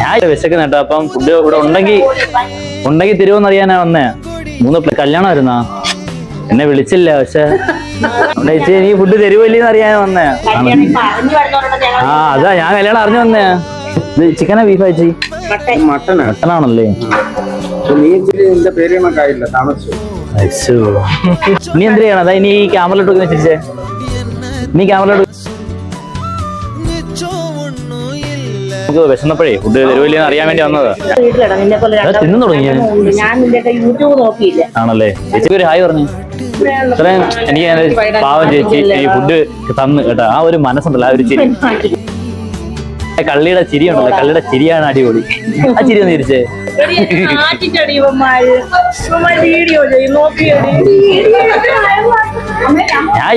ഞാൻ വിശക്കുന്ന കേട്ടോ. അപ്പം ഫുഡ് ഇവിടെ ഉണ്ടെങ്കിൽ തരുമോന്ന് അറിയാനാ വന്നേ. 3 കല്യാണമായിരുന്നാ, എന്നെ വിളിച്ചില്ല. പക്ഷെ ചേച്ചി നീ ഫുഡ് തരുമല്ലേന്ന് അറിയാൻ വന്നേ. അതാ ഞാൻ കല്യാണം അറിഞ്ഞു വന്നേ. ഇത് ചിക്കനാ ബീഫാ ചേച്ചി? മട്ടനാണല്ലേ? നീ എന്ത് ചെയ്യണം? അതാ ഇനി ക്യാമറയിലോട്ട് വെച്ചിരിച്ചേ. നീ ക്യാമറയിലോട്ട് നമുക്ക് വിശന്നപ്പോഴേ ഫുഡ് തരുമല്ലേന്ന് അറിയാൻ വേണ്ടി വന്നതാ. തിന്നു തുടങ്ങിയ ആണല്ലേ? ചേച്ചിക്ക് ഒരു ഹായ് പറഞ്ഞു. ഇത്രയും എനിക്ക് പാവം ചേച്ചി ഈ ഫുഡ് തന്നു കേട്ടോ. ആ ഒരു മനസ്സുണ്ടല്ലോ, ആ ഒരു ചിരി, കള്ളിയുടെ ചിരി ഉണ്ടല്ലോ, കള്ളിയുടെ ചിരിയാണ് അടിപൊളി. ആ ചിരി ഒന്ന് തിരിച്ചേ. ഞാൻ